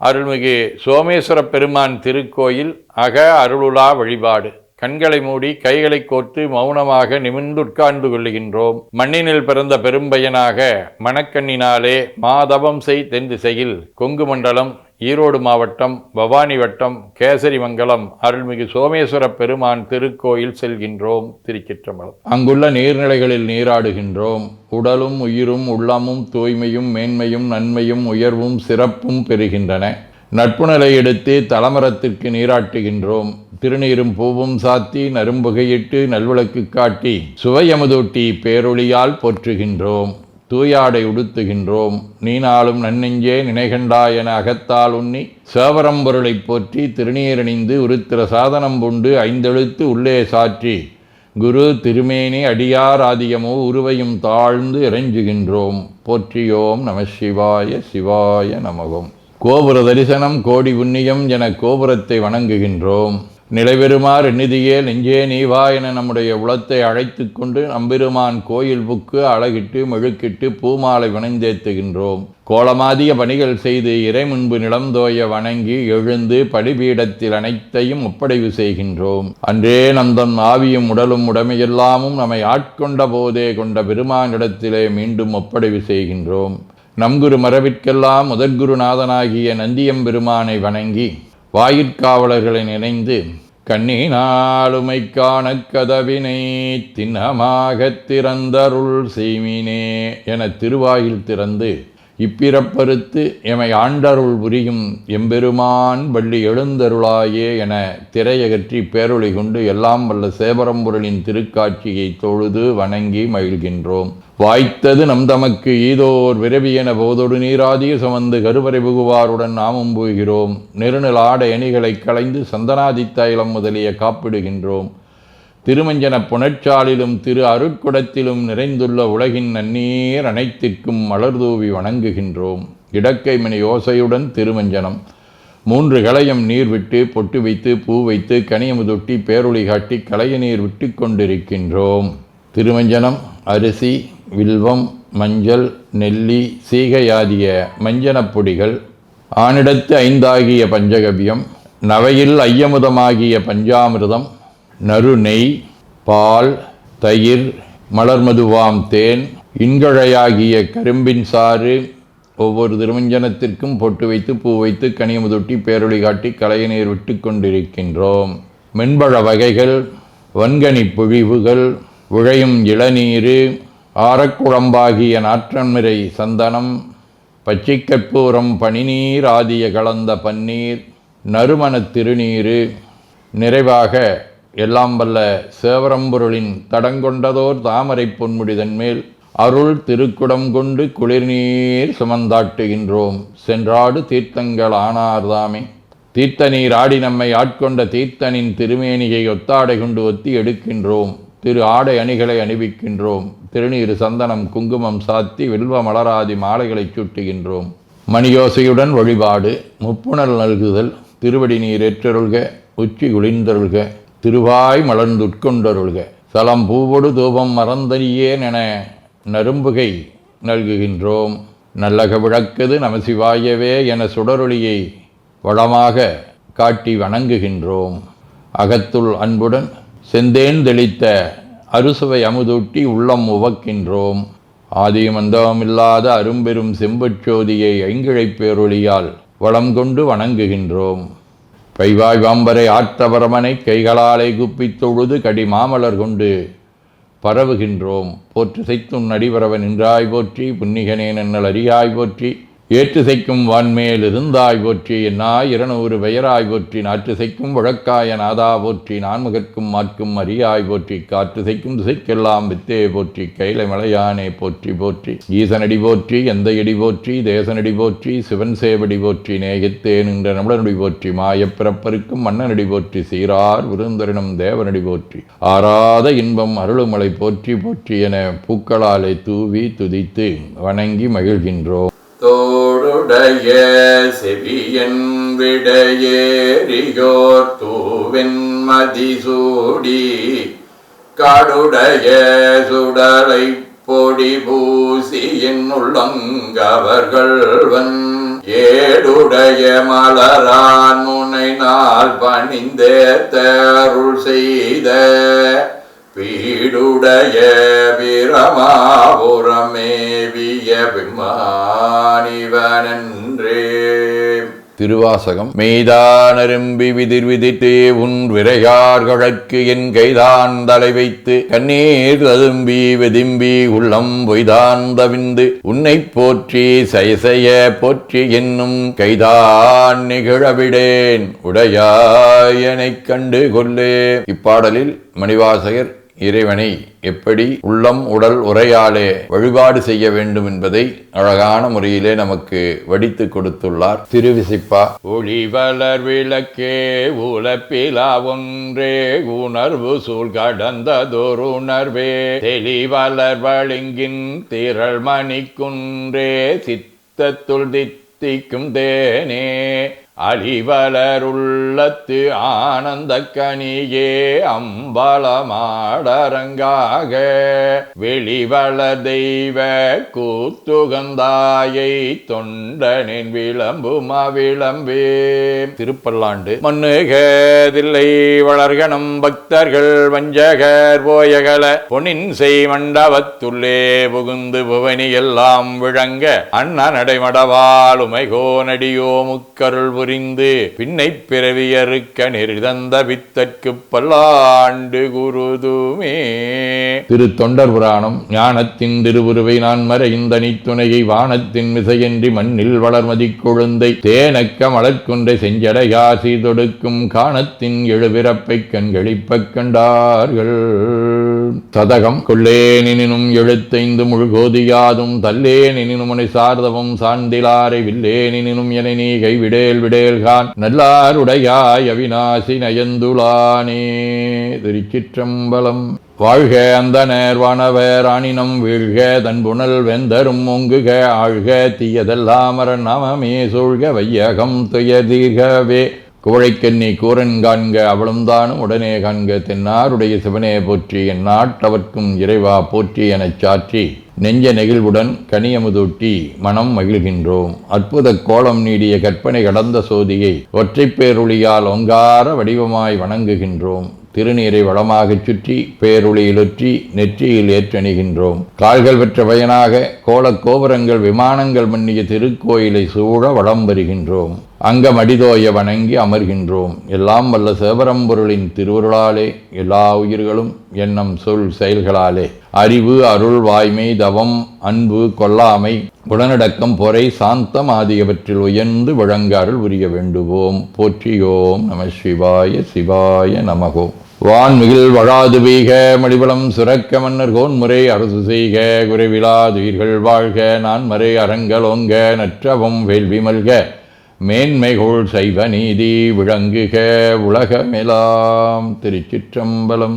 அருள்மிகு சோமேஸ்வர பெருமான் திருக்கோயில் அக அருளுலா வழிபாடு. கண்களை மூடி கைகளை கோர்த்து மௌனமாக நிமிர்ந்துட்கார்ந்து கொள்ளுகின்றோம். மண்ணினில் பிறந்த பெரும்பயனாக மணக்கண்ணினாலே மாதவம் செய் தென் திசையில் கொங்கு மண்டலம், ஈரோடு மாவட்டம், பவானி வட்டம், கேசரிமங்கலம் அருள்மிகு சோமேஸ்வர பெருமான் திருக்கோயில் செல்கின்றோம். திருச்சிற்றம்பலம். அங்குள்ள நீர்நிலைகளில் நீராடுகின்றோம். உடலும் உயிரும் உள்ளமும் தூய்மையும் மேன்மையும் நன்மையும் உயர்வும் சிறப்பும் பெறுகின்றன. நட்புநிலை எடுத்து தலமரத்திற்கு நீராட்டுகின்றோம். திருநீரும் பூவும் சாத்தி நரும்புகையிட்டு நல்விளக்கு காட்டி சுவையமுதூட்டி பேரொளியால் போற்றுகின்றோம். தூயாடை உடுத்துகின்றோம். நீனாலும் நன்னெஞ்சே நினைகண்டா என அகத்தால் உண்ணி சேவரம்பொருளை போற்றி திருநீரணிந்து உருத்திர சாதனம் புண்டு ஐந்தெழுத்து உள்ளே சாற்றி குரு திருமேனி அடியார் ஆதியமோ உருவையும் தாழ்ந்து இறைஞ்சுகின்றோம். போற்றியோம் நம சிவாய சிவாய நமகம். கோபுர தரிசனம் கோடி புண்ணியம் என கோபுரத்தை வணங்குகின்றோம். நிலைபெறுமாறு நிதியே நெஞ்சே நீவா என நம்முடைய உளத்தை அழைத்து கொண்டு நம்பெருமான் கோயில் புக்கு அழகிட்டு மெழுக்கிட்டு பூமாலை வணந்தேத்துகின்றோம். கோலமாதிய பணிகள் செய்து இறை முன்பு நிலந்தோய வணங்கி எழுந்து படிபீடத்தில் அனைத்தையும் ஒப்படைவு செய்கின்றோம். அன்றே நந்தன் ஆவியும் உடலும் உடமையெல்லாமும் நம்மை ஆட்கொண்ட போதே கொண்ட பெருமானிடத்திலே மீண்டும் ஒப்படைவு செய்கின்றோம். நம்குரு மரபிற்கெல்லாம் முதற்குருநாதனாகிய நந்தியம்பெருமானை வணங்கி வாயிற்காவலர்களை நினைந்து கண்ணினாலுமை காண கதவினை திண்ணமாகத் திறந்தருள் செய்மினே என திருவாயில் திறந்து இப்பிறப்பறுத்து எமை ஆண்டருள் புரியும் எம்பெருமான் வள்ளி எழுந்தருளாயே என திரையகற்றி பேரொளி கொண்டு எல்லாம் வல்ல சேவரம்பொருளின் திருக்காட்சியை தொழுது வணங்கி மகிழ்கின்றோம். வாய்த்தது நம் தமக்கு ஈதோர் விரவியென போதொடு நீராதிய சுமந்து கருவறை புகுவாருடன் நாமும் போகிறோம். நெருநல் ஆடை அணிகளை களைந்து சந்தனாதி தைலம் முதலிய காப்பிடுகின்றோம். திருமஞ்சன புனற்சாலிலும் திரு அருட்குடத்திலும் நிறைந்துள்ள உலகின் நன்னீர் அனைத்திற்கும் மலர்தூவி வணங்குகின்றோம். இடக்கைமணி ஓசையுடன் திருமஞ்சனம் 3 களையம் நீர் விட்டு பொட்டு வைத்து பூ வைத்து கனியமுதொட்டி பேரொளி காட்டி களைய நீர் விட்டு கொண்டிருக்கின்றோம். திருமஞ்சனம் அரிசி, வில்வம், மஞ்சள், நெல்லி, சீகையாதிய மஞ்சனப் பொடிகள், ஆனிடத்து 5 ஆகிய பஞ்சகவ்யம், நவையில் ஐயமுதமாகிய பஞ்சாமிர்தம், நறு நெய், பால், தயிர், மலர்மதுவாம் தேன், இன்கழையாகிய கரும்பின் சாறு, ஒவ்வொரு திருமஞ்சனத்திற்கும் பொட்டு வைத்து பூ வைத்து கனியமுதொட்டி பேரொளி காட்டி களைய நீர் விட்டு கொண்டிருக்கின்றோம். மென்பழ வகைகள், வன்கனி பொழிவுகள், உழையும் இளநீரு, ஆரக்குழம்பாகிய நாற்றன்மிரை சந்தனம், பச்சைக்கற்பூரம், பனிநீர் ஆதிய கலந்த பன்னீர், நறுமணத் திருநீரு, நிறைவாக எல்லாம் வல்ல சேவரம்பொருளின் தடங்கொண்டதோர் தாமரை பொன்முடிதன் மேல் அருள் திருக்குடம் கொண்டு குளிர்நீர் சுமந்தாட்டுகின்றோம். சென்றாடு தீர்த்தங்கள் ஆனார்தாமே. தீர்த்த நீர் ஆடி நம்மை ஆட்கொண்ட தீர்த்தனின் திருமேனியை ஒத்தாடை கொண்டு ஒத்தி எடுக்கின்றோம். திரு ஆடை அணிகளை அணிவிக்கின்றோம். திருநீர் சந்தனம் குங்குமம் சாத்தி வில்வ மலராதி மாலைகளை சூட்டுகின்றோம். மணியோசையுடன் வழிபாடு. முப்புணல் நல்குதல். திருவடி நீர் ஏற்றருள்க. உச்சி குளிர்ந்தருள்க. திருவாய் மலர்ந்துட்கொண்டருள்க. சலம் பூவொடு தூபம் மறந்தறியேன் என நரும்புகை நல்குகின்றோம். நல்லக விளக்குது நமசிவாயவே என சுடரொளியை வளமாக காட்டி வணங்குகின்றோம். அகத்துள் அன்புடன் செந்தேன் தெளித்த அறுசுவை அமுதூட்டி உள்ளம் உவக்கின்றோம். ஆதியும் அந்தமில்லாத அரும்பெரும் செம்பச்சோதியை ஐங்கிழைப் பேரொளியால் வளம் கொண்டு வணங்குகின்றோம். பைவாய் வாம்பரை ஆற்றவரமனை கைகளாலை குப்பித் தொழுது கடி மாமலர் கொண்டு பரவுகின்றோம். போற்று செய்தும் நடிபரவ நின்றாய் போற்றி. புன்னிகனே நன்னல் அறியாய் போற்றி. ஏற்று செய்க்கும் வான்மேல் இருந்தாய் போற்றி. என்னாய் 200 பெயராய் போற்றி. நாற்று செய்க்கும் வழக்காய நாதா போற்றி. நான்முகற்கும் மாற்கும் அறியாய் போற்றி. காற்று செய்க்கும் திசைக்கெல்லாம் வித்தே போற்றி. கைலை மலையானே போற்றி போற்றி. ஈசனடி போற்றி. எந்த எடி போற்றி. தேசனடி போற்றி. சிவன் சேவடி போற்றி. நேயத்தே நின்ற நம்மளனடி போற்றி. மாயப்பிறப்பருக்கும் மன்னனடி போற்றி. சீரார் விருந்தரினம் தேவனடி போற்றி. ஆராத இன்பம் அருளுமலை போற்றி போற்றி என பூக்களாலை தூவி துதித்து வணங்கி மகிழ்கின்றோம். தோடுடைய செவியன் விடையேறியோர் தூவென் மதிசூடி காடுடைய சுடலை பொடி பூசி என் உள்ளங்கவர்கள்வன் ஏடுடைய மலரான் முனை நாள் பணிந்தேத்தருள் செய்த பீடுடைய பிரமாபுரமேவிய பிம்மானிவனன்றே. திருவாசகம். மெய்தானரும்பி விதிர் விதித்தே உன் விரையார் கழற்கு என் கைதான் தலை வைத்து கண்ணீர் ததும்பி வெதும்பி உள்ளம் பொய்தான் தவிந்து உன்னை போற்றி சயசய போற்றி என்னும் கைதான் நிகழவிடேன் உடையாயனைக் கண்டு கொள்ளே. இப்பாடலில் மணிவாசகர் இறைவனை எப்படி உள்ளம் உடல் உரையாலே வழிபாடு செய்ய வேண்டும் என்பதை அழகான முறையிலே நமக்கு வடித்து கொடுத்துள்ளார். திருவிசிப்பா. ஒளிவளர் விளக்கே உலப்பிலா ஒன்றே உணர்வு சூழ் கடந்ததொரு உணர்வே தெளிவளர் வழிங்கின் திரள் மணிக்குன்றே சித்தத்துள் தித்திக்கும் தேனே அழிவலருள்ளத்து ஆனந்த கனியே அம்பலமாடரங்காக வெளிவள தெய்வ கூத்துகந்தாயை தொண்டனின் விளம்பும் அவிளம்பே. திருப்பல்லாண்டு. மண்ணுகதில்லை வளர்கணம் பக்தர்கள் வஞ்சகர் போயகல பொன்னின் செய் மண்டபத்துள்ளே புகுந்து புவனி எல்லாம் விளங்க அண்ண நடைமடவால் உமைகோ நடியோ முக்கருள் புரிந்து பின்னை பிறவியறுக்க நெறிதந்த வித்தற்கு பல்லாண்டு குருதுமே. திரு தொண்டர் புராணம். ஞானத்தின் திருவுருவை நான் மறைந்த நீத்துணையை வானத்தின் மிசையின்றி மண்ணில் வளர்மதி கொழுந்தை தேனக்க மலர்கொன்றை செஞ்சடையாசி தொடுக்கும் காணத்தின் எழுபிறப்பை கண்களிப்ப கண்டார்கள். சதகம். கொள்ளேனினும் எழுத்தைந்து முழுகோதியாதும் தல்லேனினும் உனை சார்தவும் சார்ந்திலாரை வில்லேனினும் என நீ கைவிடேல் விடேல்கான் நல்லாருடையாய் அவிநாசி நயந்துளானே. திருச்சிற்றம்பலம். வாழ்க அந்தனர் வானவர் ஆணினம் வீழ்க தன்புணல் வெந்தரும் ஒங்குக ஆழ்க தீயதெல்லாம் நாமமே சூழ்க வையகம் துயதீர்கவே. குவழைக்கண்ணி கூரன் காண்க அவளும் தானும் உடனே காண்க தென்னாருடைய சிவனே போற்றி என் நாட்டவர்க்கும் இறைவா போற்றி எனச் சாற்றி நெஞ்ச நெகிழ்வுடன் கனியமுதூட்டி மனம் மகிழ்கின்றோம். அற்புத கோலம் நீடிய கற்பனை கடந்த சோதியை ஒற்றைப் பேருளியால் ஒங்கார வடிவமாய் வணங்குகின்றோம். திருநீரை வளமாகச் சுற்றி பேருளியிலொற்றி நெற்றியில் ஏற்றணிகின்றோம். கால்கள் பெற்ற பயனாக கோலக் கோபுரங்கள் விமானங்கள் மன்னிய திருக்கோயிலை சூழ வளம் வருகின்றோம். அங்கம் அடிதோய வணங்கி அமர்கின்றோம். எல்லாம் வல்ல சிவபரம்பொருளின் திருவருளாலே எல்லா உயிர்களும் எண்ணம் சொல் செயல்களாலே அறிவு அருள் வாய்மை தவம் அன்பு கொல்லாமை உடனடக்கம் பொறை சாந்தம் ஆகியவற்றில் உயர்ந்து வழங்க அருள் புரிய வேண்டுவோம். போற்றியோம் நம சிவாய சிவாய நமகோ. வான்மிகில் வழாது வீக மடிவளம் சுரக்க மன்னர் கோன்முறை அரசு செய்க குறைவிலாதுயிர்கள் வாழ்க நான்மறை அறங்கலோங்க நற்றவம் வேள்வி மல்க மேன்மைகோள் சைவ நீதி விளங்குக உலகமெலாம். திருச்சிற்றம்பலம்.